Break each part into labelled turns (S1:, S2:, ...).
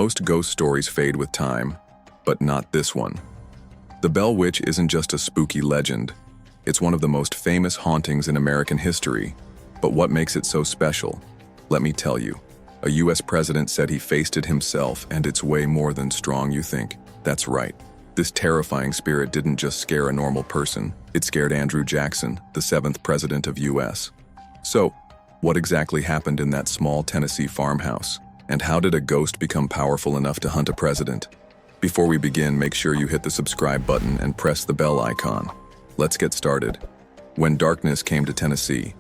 S1: Most ghost stories fade with time, but not this one. The Bell Witch isn't just a spooky legend. It's one of the most famous hauntings in American history. But what makes it so special? Let me tell you. A US president said he faced it himself, and it's way more than strong you think. That's right. This terrifying spirit didn't just scare a normal person, it scared Andrew Jackson, the 7th president of US. So, what exactly happened in that small Tennessee farmhouse? And how did a ghost become powerful enough to hunt a president? Before we begin, make sure you hit the subscribe button and press the bell icon. Let's get started. When darkness came to Tennessee.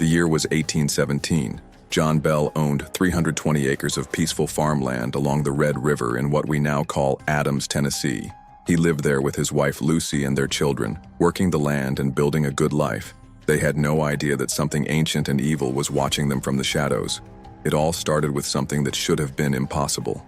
S1: The year was 1817. John Bell owned 320 acres of peaceful farmland along the Red River in what we now call Adams, Tennessee. He lived there with his wife Lucy and their children, working the land and building a good life. They had no idea that something ancient and evil was watching them from the shadows. It all started with something that should have been impossible.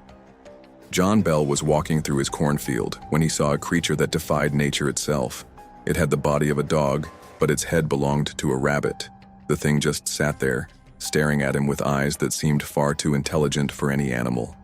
S1: John Bell was walking through his cornfield when he saw a creature that defied nature itself. It had the body of a dog, but its head belonged to a rabbit. The thing just sat there, staring at him with eyes that seemed far too intelligent for any animal.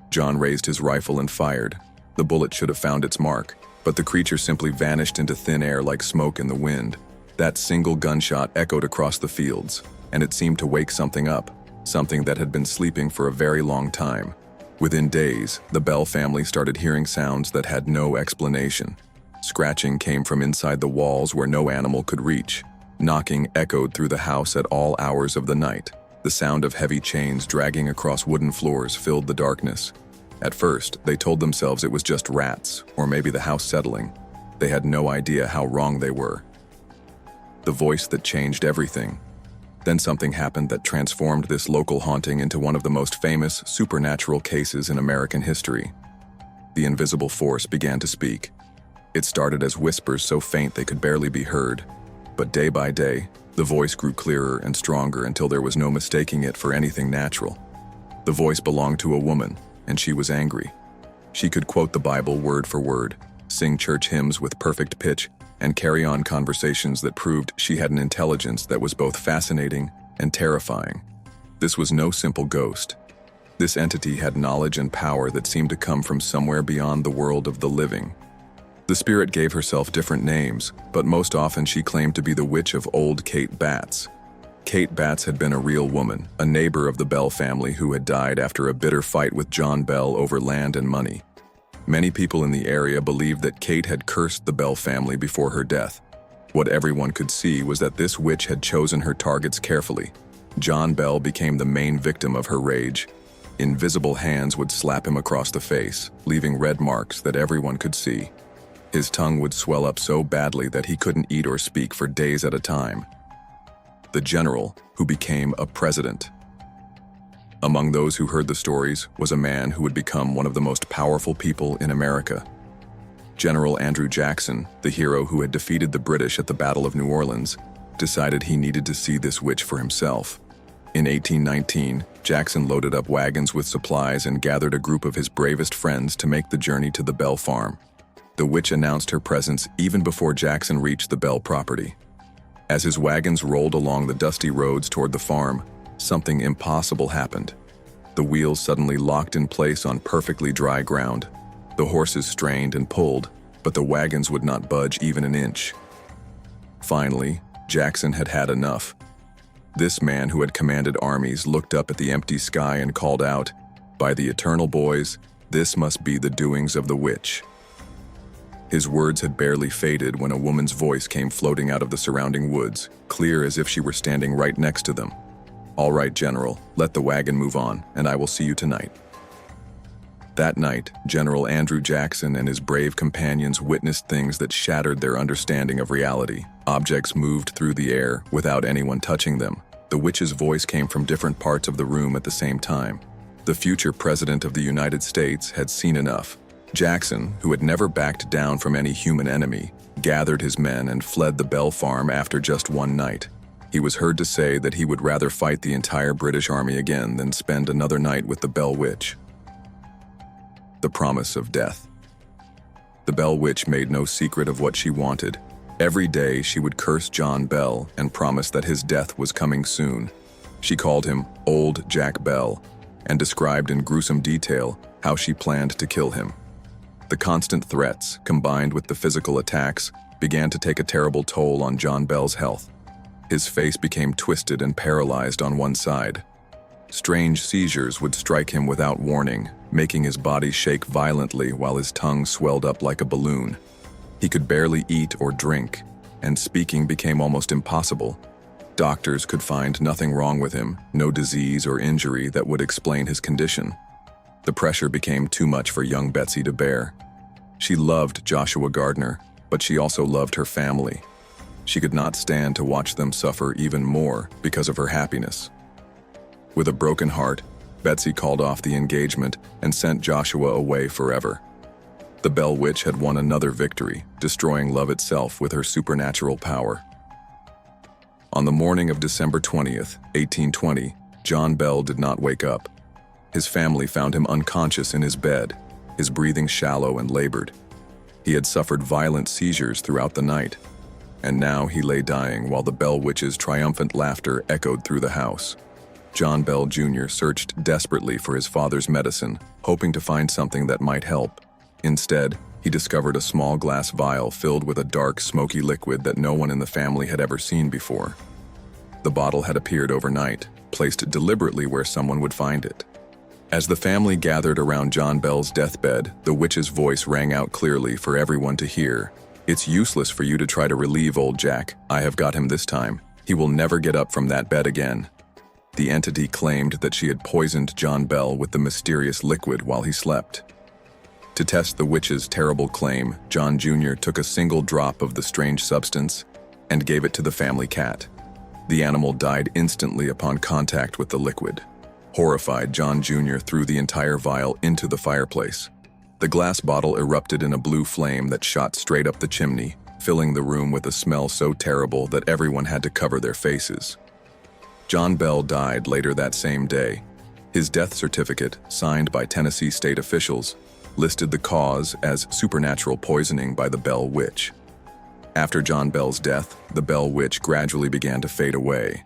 S1: John raised his rifle and fired. The bullet should have found its mark, but the creature simply vanished into thin air like smoke in the wind. That single gunshot echoed across the fields, and it seemed to wake something up, something that had been sleeping for a very long time. Within days, the Bell family started hearing sounds that had no explanation. Scratching came from inside the walls where no animal could reach. Knocking echoed through the house at all hours of the night. The sound of heavy chains dragging across wooden floors filled the darkness. At first, they told themselves it was just rats, or maybe the house settling. They had no idea how wrong they were. The voice that changed everything. Then something happened that transformed this local haunting into one of the most famous supernatural cases in American history. The invisible force began to speak. It started as whispers so faint they could barely be heard. But day by day, the voice grew clearer and stronger until there was no mistaking it for anything natural. The voice belonged to a woman, and she was angry. She could quote the Bible word for word, sing church hymns with perfect pitch, and carry on conversations that proved she had an intelligence that was both fascinating and terrifying. This was no simple ghost. This entity had knowledge and power that seemed to come from somewhere beyond the world of the living. The spirit gave herself different names, but most often she claimed to be the witch of Old Kate Batts. Kate Batts had been a real woman, a neighbor of the Bell family who had died after a bitter fight with John Bell over land and money. Many people in the area believed that Kate had cursed the Bell family before her death. What everyone could see was that this witch had chosen her targets carefully. John Bell became the main victim of her rage. Invisible hands would slap him across the face, leaving red marks that everyone could see. His tongue would swell up so badly that he couldn't eat or speak for days at a time. The general, who became a president. Among those who heard the stories was a man who would become one of the most powerful people in America. General Andrew Jackson, the hero who had defeated the British at the Battle of New Orleans, decided he needed to see this witch for himself. In 1819, Jackson loaded up wagons with supplies and gathered a group of his bravest friends to make the journey to the Bell farm. The witch announced her presence even before Jackson reached the Bell property. As his wagons rolled along the dusty roads toward the farm, something impossible happened. The wheels suddenly locked in place on perfectly dry ground. The horses strained and pulled, but the wagons would not budge even an inch. Finally, Jackson had had enough. This man who had commanded armies looked up at the empty sky and called out, "By the eternal boys, this must be the doings of the witch." His words had barely faded when a woman's voice came floating out of the surrounding woods, clear as if she were standing right next to them. "All right, General, let the wagon move on, and I will see you tonight." That night, General Andrew Jackson and his brave companions witnessed things that shattered their understanding of reality. Objects moved through the air without anyone touching them. The witch's voice came from different parts of the room at the same time. The future president of the United States had seen enough. Jackson, who had never backed down from any human enemy, gathered his men and fled the Bell farm after just one night. He was heard to say that he would rather fight the entire British army again than spend another night with the Bell Witch. The promise of death. The Bell Witch made no secret of what she wanted. Every day she would curse John Bell and promise that his death was coming soon. She called him Old Jack Bell, and described in gruesome detail how she planned to kill him. The constant threats, combined with the physical attacks, began to take a terrible toll on John Bell's health. His face became twisted and paralyzed on one side. Strange seizures would strike him without warning, making his body shake violently while his tongue swelled up like a balloon. He could barely eat or drink, and speaking became almost impossible. Doctors could find nothing wrong with him, no disease or injury that would explain his condition. The pressure became too much for young Betsy to bear. She loved Joshua Gardner, but she also loved her family. She could not stand to watch them suffer even more because of her happiness. With a broken heart, Betsy called off the engagement and sent Joshua away forever. The Bell Witch had won another victory, destroying love itself with her supernatural power. On the morning of December 20th, 1820, John Bell did not wake up. His family found him unconscious in his bed, his breathing shallow and labored. He had suffered violent seizures throughout the night, and now he lay dying while the Bell Witch's triumphant laughter echoed through the house. John Bell Jr. searched desperately for his father's medicine, hoping to find something that might help. Instead, he discovered a small glass vial filled with a dark, smoky liquid that no one in the family had ever seen before. The bottle had appeared overnight, placed deliberately where someone would find it. As the family gathered around John Bell's deathbed, the witch's voice rang out clearly for everyone to hear. "It's useless for you to try to relieve old Jack. I have got him this time. He will never get up from that bed again." The entity claimed that she had poisoned John Bell with the mysterious liquid while he slept. To test the witch's terrible claim, John Jr. took a single drop of the strange substance and gave it to the family cat. The animal died instantly upon contact with the liquid. Horrified, John Jr. threw the entire vial into the fireplace. The glass bottle erupted in a blue flame that shot straight up the chimney, filling the room with a smell so terrible that everyone had to cover their faces. John Bell died later that same day. His death certificate, signed by Tennessee state officials, listed the cause as supernatural poisoning by the Bell Witch. After John Bell's death, the Bell Witch gradually began to fade away.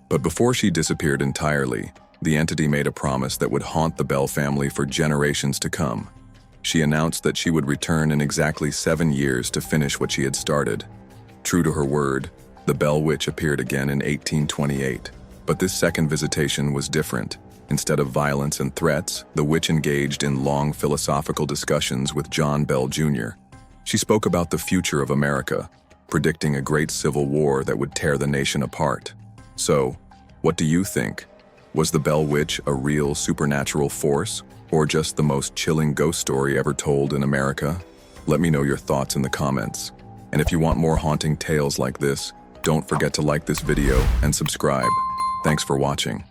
S1: But before she disappeared entirely, the entity made a promise that would haunt the Bell family for generations to come. She announced that she would return in exactly 7 years to finish what she had started. True to her word, the Bell Witch appeared again in 1828. But this second visitation was different. Instead of violence and threats, the witch engaged in long philosophical discussions with John Bell Jr. She spoke about the future of America, predicting a great civil war that would tear the nation apart. So, what do you think? Was the Bell Witch a real supernatural force, or just the most chilling ghost story ever told in America? Let me know your thoughts in the comments. And if you want more haunting tales like this, don't forget to like this video and subscribe. Thanks for watching.